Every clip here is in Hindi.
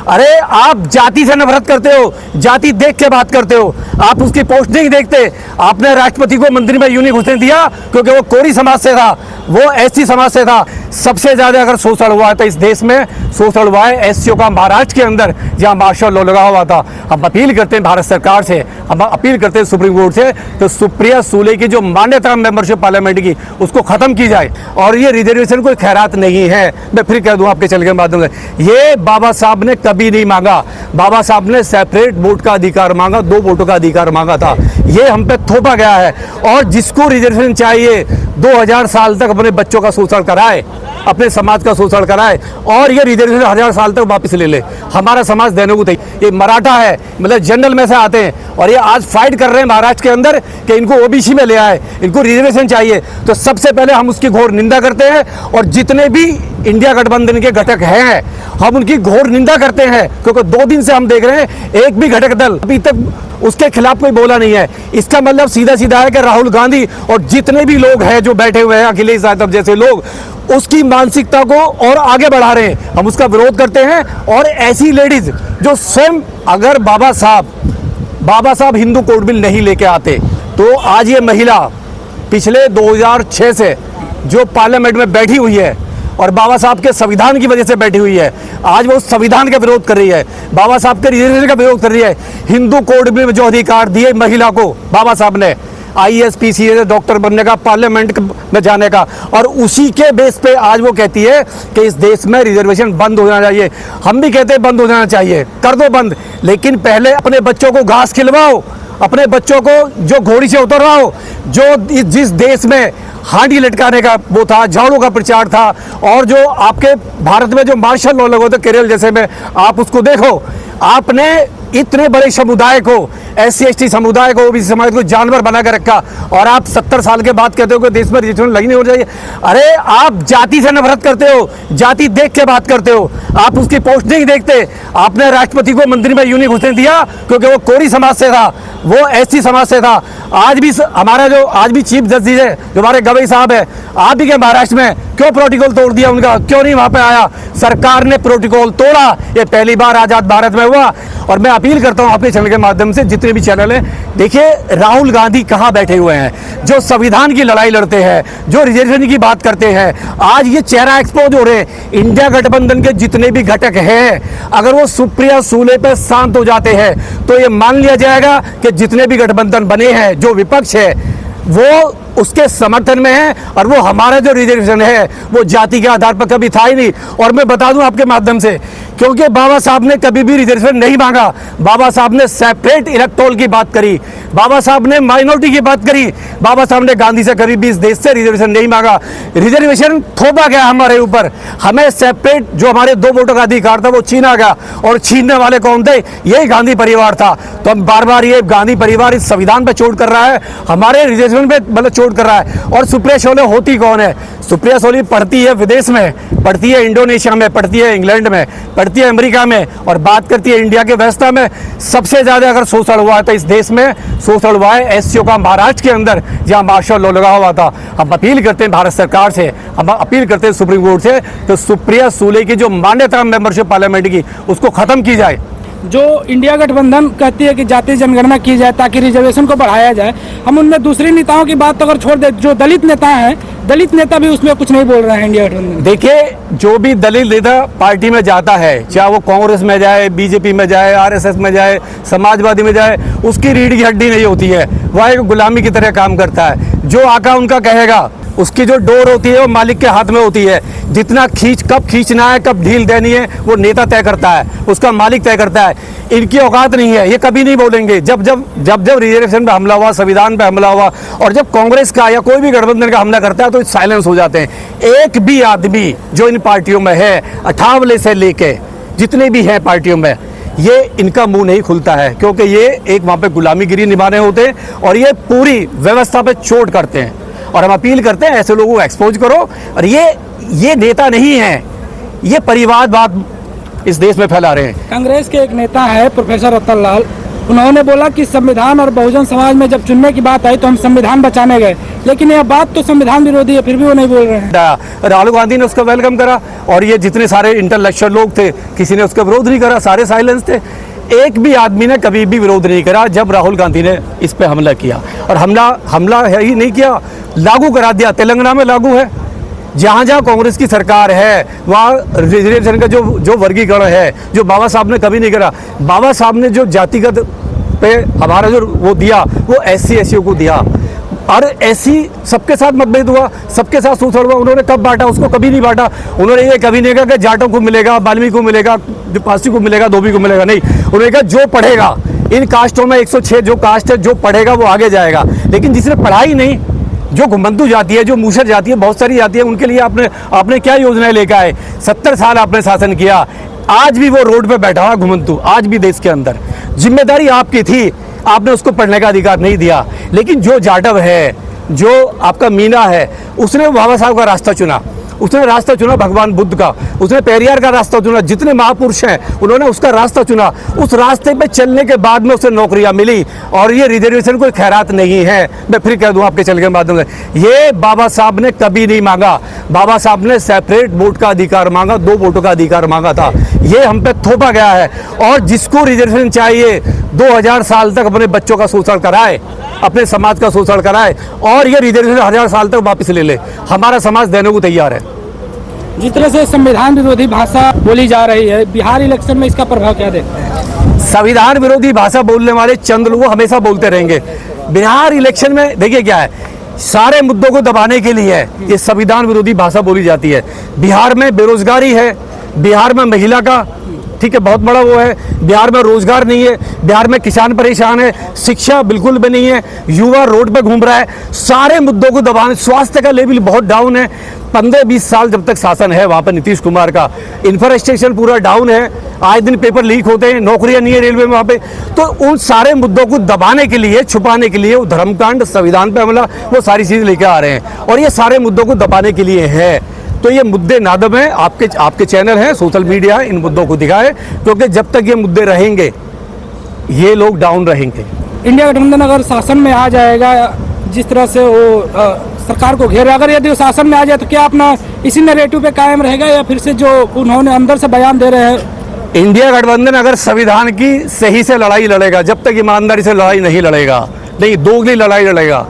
अरे आप जाति से नफरत करते हो, जाति देख के बात करते हो, आप उसकी पोस्ट नहीं देखते। आपने राष्ट्रपति को मंदिर में यूं नहीं घुसने दिया क्योंकि वो कोरी समाज से था, वो एससी समाज से था। सबसे ज्यादा अगर शोषण हुआ था इस देश में, शोषण हुआ है एससीओ का महाराष्ट्र के अंदर, जहां मार्शल लॉ लगा हुआ था। हम अपील करते हैं भारत सरकार से, हम अपील करते हैं सुप्रीम कोर्ट से, तो सुप्रिया सूले की जो मान्यता मेंबरशिप पार्लियामेंट की उसको खत्म की जाए। और ये रिजर्वेशन कोई खैरात नहीं है, मैं फिर कह दूं आपके चल के माध्यम से, ये बाबा साहब ने कभी नहीं मांगा। बाबा साहब ने सेपरेट वोट का अधिकार मांगा, 2 वोटों का अधिकार मांगा था। ये हम पे थोपा गया है। और जिसको रिजर्वेशन चाहिए 2000 साल तक अपने बच्चों का शोषण कराए, अपने समाज का शोषण कराए, और ये रिजर्वेशन 1000 साल तक वापस ले ले। हमारा समाज देने को तैयार। ये मराठा है, मतलब जनरल में से आते हैं, और ये आज फाइट कर रहे हैं महाराष्ट्र के अंदर कि इनको ओबीसी में ले आए, इनको रिजर्वेशन चाहिए। तो सबसे पहले हम उसकी घोर निंदा करते हैं, और जितने भी इंडिया गठबंधन के घटक हैं हम उनकी घोर निंदा करते हैं, क्योंकि 2 दिन से हम देख रहे हैं एक भी घटक दल अभी तक उसके खिलाफ कोई बोला नहीं है। इसका मतलब सीधा सीधा है कि राहुल गांधी और जितने भी लोग हैं जो बैठे हुए हैं, अखिलेश यादव जैसे लोग, उसकी मानसिकता को और आगे बढ़ा रहे हैं। हम उसका विरोध करते हैं। और ऐसी लेडीज जो स्वयं, अगर बाबा साहब हिंदू कोड बिल नहीं लेके आते तो आज ये महिला पिछले 2006 से जो पार्लियामेंट में बैठी हुई है और बाबा साहब के संविधान की वजह से बैठी हुई है, आज वो संविधान का विरोध कर रही है, बाबा साहब के रिजर्वेशन का विरोध कर रही है। हिंदू कोड में जो अधिकार दिए महिला को बाबा साहब ने, IAS PCS डॉक्टर बनने का, पार्लियामेंट में जाने का, और उसी के बेस पे आज वो कहती है कि इस देश में रिजर्वेशन बंद हो जाना चाहिए। हम भी कहते हैं बंद हो जाना चाहिए, कर दो बंद, लेकिन पहले अपने बच्चों को घास खिलवाओ, अपने बच्चों को जो घोड़ी से उतरवाओ। जो जिस देश में हांडी लटकाने का वो था, झाड़ू का प्रचार था, और जो आपके भारत में जो मार्शल लॉ लगे थे केरल जैसे में, आप उसको देखो। आपने इतने बड़े समुदाय को, SC ST समुदाय को, OBC समाज को जानवर बना कर रखा, और आप 70 साल के बाद कहते हो कि देश में रिजर्वेशन लगनी हो जाए। अरे आप जाति से नफरत करते हो, जाति देख के बात करते हो, आप उसकी पोस्ट नहीं देखते। आपने राष्ट्रपति को मंदिर में यूं नहीं घुसने दिया क्योंकि वो कोरी समाज से था, वो SC समाज से था। आज भी हमारा जो आज भी चीफ जस्टिस है, जो हमारे गवई साहब है, आप भी के महाराष्ट्र में क्यों प्रोटोकॉल तोड़ दिया उनका, क्यों नहीं वहां पे आया? सरकार ने प्रोटोकॉल तोड़ा, ये पहली बार आजाद भारत में हुआ। और मैं अपील करता हूं अपने चैनल के माध्यम से, जितने भी चैनल हैं, देखिए राहुल गांधी कहां बैठे हुए हैं, जो संविधान की लड़ाई लड़ते हैं, जो रिजर्वेशन की बात करते हैं। आज ये चेहरा एक्सपोज हो रहे हैं। इंडिया गठबंधन के जितने भी घटक हैं, अगर वो सुप्रिया सूले पे शांत हो जाते हैं तो ये मान लिया जाएगा कि जितने भी गठबंधन बने हैं, जो विपक्ष है वो उसके समर्थन में है, और वो हमारा जो रिजर्वेशन है वो जाति के आधार पर कभी था ही नहीं। और मैं बता दूं आपके माध्यम से, क्योंकि बाबा साहब ने कभी भी रिजर्वेशन नहीं मांगा। बाबा साहब ने सेपरेट इलेक्टोरल की बात करी, बाबा साहब ने माइनॉरिटी की बात करी, बाबा साहब ने गांधी से कभी भी इस देश से रिजर्वेशन नहीं मांगा। रिजर्वेशन थोपा गया हमारे ऊपर, हमें सेपरेट जो हमारे 2 वोटों का अधिकार था वो छीना गया, और छीनने वाले कौन थे? यही गांधी परिवार था। तो हम बार बार, ये गांधी परिवार इस संविधान पर चोट कर रहा है, हमारे रिजर्वेशन पे मतलब चोट कर रहा है। और सुप्रिया सूले होती कौन है? सुप्रिया सूले पढ़ती है विदेश में, पढ़ती है इंडोनेशिया में, पढ़ती है इंग्लैंड में, पढ़ती है अमेरिका में, और बात करती है इंडिया के व्यवस्था में। सबसे ज्यादा अगर शोषण हुआ था इस देश में, शोषण हुआ है SCO का महाराष्ट्र के अंदर, जहां मार्शल लॉ लगा हुआ था। हम अपील करते हैं भारत सरकार से, हम अपील करते हैं सुप्रीम कोर्ट से, तो सुप्रिया सूले की जो मान्यता मेंबरशिप पार्लियामेंट की उसको खत्म की जाए। जो इंडिया गठबंधन कहती है कि जातीय जनगणना की जाए ताकि रिजर्वेशन को बढ़ाया जाए, हम उनमें दूसरी नेताओं की बात तो अगर छोड़ दे, जो दलित नेता हैं, दलित नेता भी उसमें कुछ नहीं बोल रहे हैं इंडिया गठबंधन। देखिए, जो भी दलित नेता पार्टी में जाता है, चाहे वो कांग्रेस में जाए, BJP में जाए, RSS में जाए, समाजवादी में जाए, उसकी रीढ़ की हड्डी नहीं होती है, वह एक गुलामी की तरह काम करता है। जो आका उनका कहेगा, उसकी जो डोर होती है वो मालिक के हाथ में होती है। जितना कब खींचना है, कब ढील देनी है, वो नेता तय करता है, उसका मालिक तय करता है। इनकी औकात नहीं है, ये कभी नहीं बोलेंगे। जब रिजर्वेशन पे हमला हुआ, संविधान पे हमला हुआ, और जब कांग्रेस का या कोई भी गठबंधन का हमला करता है तो साइलेंस हो जाते हैं। एक भी आदमी जो इन पार्टियों में है, अठावले से लेके जितने भी हैं पार्टियों में, ये इनका मुंह नहीं खुलता है, क्योंकि ये एक वहां पे गुलामीगिरी निभा रहे होते हैं, और ये पूरी व्यवस्था पे चोट करते हैं। और हम अपील करते हैं ऐसे लोगों को एक्सपोज करो। और ये नेता नहीं है, ये परिवारवाद इस देश में फैला रहे हैं। कांग्रेस के एक नेता है प्रोफेसर रतन लाल, उन्होंने बोला कि संविधान और बहुजन समाज में जब चुनने की बात आई तो हम संविधान बचाने गए, लेकिन यह बात तो संविधान विरोधी है, फिर भी वो नहीं बोल रहे हैं। राहुल गांधी ने उसका वेलकम करा और ये जितने सारे इंटेलेक्चुअल लोग थे किसी ने उसका विरोध नहीं करा, सारे साइलेंस थे। एक भी आदमी ने कभी भी विरोध नहीं करा जब राहुल गांधी ने इस पे हमला किया। और हमला है ही नहीं किया, लागू करा दिया। तेलंगाना में लागू है, जहाँ जहाँ कांग्रेस की सरकार है वहाँ रिजर्वेशन का जो वर्गीकरण है जो बाबा साहब ने कभी नहीं करा। बाबा साहब ने जो जातिगत पे हमारा जो वो दिया वो SC SC को दिया और ऐसी सबके साथ मतभेद हुआ, सबके साथ शोषण हुआ। उन्होंने कब बांटा? उसको कभी नहीं बांटा। उन्होंने ये कभी नहीं कहा कि जाटों को मिलेगा, वाल्मीकि को मिलेगा, जो पारसी को मिलेगा, धोबी को मिलेगा, नहीं। उन्होंने कहा जो पढ़ेगा, इन कास्टों में 106 जो कास्ट है, जो पढ़ेगा वो आगे जाएगा। लेकिन जिसने पढ़ाई नहीं, जो घुमंतु जाती है, जो मूसर जाती है, बहुत सारी जाती है, उनके लिए आपने क्या योजनाएं लेकर आए? 70 साल आपने शासन किया, आज भी वो रोड पे बैठा हुआ घुमंतु, आज भी देश के अंदर। जिम्मेदारी आपकी थी, आपने उसको पढ़ने का अधिकार नहीं दिया। लेकिन जो जाटव है, जो आपका मीना है, उसने बाबा साहब का रास्ता चुना, उसने रास्ता चुना भगवान बुद्ध का, उसने पेरियार का रास्ता चुना, जितने महापुरुष हैं उन्होंने उसका रास्ता चुना। उस रास्ते पे चलने के बाद में उसे नौकरियां मिली। और ये रिजर्वेशन कोई खैरात नहीं है, मैं फिर कह दूं आपके चलने के माध्यम से, ये बाबा साहब ने कभी नहीं मांगा। बाबा साहब ने सेपरेट वोट का अधिकार मांगा, 2 वोटों का अधिकार मांगा था। ये हम पे थोपा गया है। और जिसको रिजर्वेशन चाहिए 2000 साल तक अपने बच्चों का शोषण कराए, अपने समाज का शोषण कराए और ये रिजर्वेशन 1000 साल तक वापस ले ले, हमारा समाज देने को तैयार है। जिस तरह से संविधान विरोधी भाषा बोली जा रही है, बिहार इलेक्शन में इसका प्रभाव क्या देखते हैं? संविधान विरोधी भाषा बोलने वाले चंद लोग हमेशा बोलते रहेंगे। बिहार इलेक्शन में देखिए क्या है, सारे मुद्दों को दबाने के लिए ये संविधान विरोधी भाषा बोली जाती है। बिहार में बेरोजगारी है, बिहार में महिला का ठीक है बहुत बड़ा वो है, बिहार में रोजगार नहीं है, बिहार में किसान परेशान है, शिक्षा बिल्कुल भी नहीं है, युवा रोड पे घूम रहा है। सारे मुद्दों को दबाने, स्वास्थ्य का लेवल बहुत डाउन है। 15-20 साल जब तक शासन है वहाँ पर नीतीश कुमार का, इंफ्रास्ट्रक्चर पूरा डाउन है, आए दिन पेपर लीक होते हैं, नौकरियां नहीं है रेलवे में वहाँ पे। तो उन सारे मुद्दों को दबाने के लिए, छुपाने के लिए वो धर्मकांड, संविधान पे हमला, वो सारी चीज़ लेके आ रहे हैं और ये सारे मुद्दों को दबाने के लिए है। तो ये मुद्दे नादब हैं, आपके चैनल हैं, सोशल मीडिया है, इन मुद्दों को दिखाए, क्योंकि जब तक ये मुद्दे रहेंगे ये लोग डाउन रहेंगे। इंडिया गठबंधन अगर शासन में आ जाएगा, जिस तरह से वो सरकार को घेरे, अगर यदि वो शासन में आ जाए तो क्या अपना इसी नैरेटिव पे कायम रहेगा या फिर से जो उन्होंने अंदर से बयान दे रहे हैं? इंडिया गठबंधन अगर संविधान की सही से लड़ाई लड़ेगा, जब तक ईमानदारी से लड़ाई नहीं लड़ेगा, नहीं दोगली लड़ाई लड़ेगा।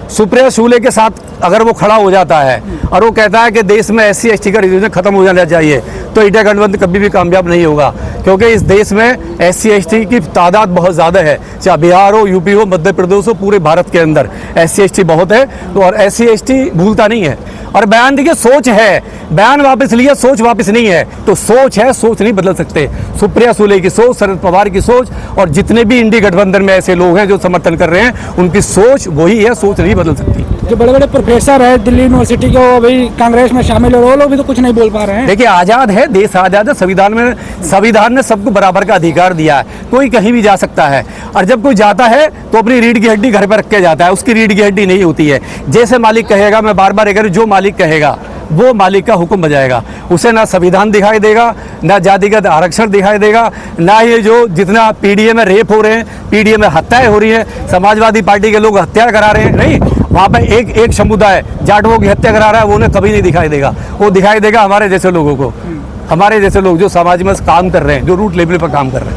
सुप्रिया सुले के साथ अगर वो खड़ा हो जाता है और वो कहता है कि देश में SC ST का रिजर्वेशन खत्म हो जाना चाहिए, तो इंडिया गठबंधन कभी भी कामयाब नहीं होगा। क्योंकि इस देश में SC ST की तादाद बहुत ज़्यादा है, चाहे बिहार हो, यूपी हो, मध्य प्रदेश हो, पूरे भारत के अंदर SC ST बहुत है। तो और SC ST भूलता नहीं है। और बयान देखिए, सोच है, बयान वापस लिया, सोच वापस नहीं है। तो सोच है, सोच नहीं बदल सकते। सुप्रिया सुले की सोच, शरद पवार की सोच और जितने भी इंडी गठबंधन में ऐसे लोग हैं जो समर्थन कर रहे हैं, उनकी सोच वही है, सोच नहीं बदल सकती। जो बड़े बड़े प्रोफेसर है दिल्ली यूनिवर्सिटी के, वो अभी कांग्रेस में शामिल है, वो लोग भी तो कुछ नहीं बोल पा रहे हैं। देखिए आज़ाद है, देश आज़ाद है, संविधान ने सबको बराबर का अधिकार दिया है, कोई कहीं भी जा सकता है। और जब कोई जाता है तो अपनी रीढ़ की हड्डी घर पर रख के जाता है, उसकी रीढ़ की हड्डी नहीं होती है। जैसे मालिक कहेगा, मैं बार बार अगर जो मालिक कहेगा वो मालिक का हुक्म बजाएगा। उसे ना संविधान दिखाई देगा, ना जातिगत आरक्षण दिखाई देगा, ना ये जो जितना PDA में रेप हो रहे हैं, PDA में हत्याएं हो रही हैं, समाजवादी पार्टी के लोग हत्या करा रहे हैं, नहीं, वहाँ पे एक समुदाय जाटवों की हत्या करा रहा है, वो उन्हें कभी नहीं दिखाई देगा। वो दिखाई देगा हमारे जैसे लोगों को, हमारे जैसे लोग जो समाज में काम कर रहे हैं, जो रूट लेवल पर काम कर रहे हैं।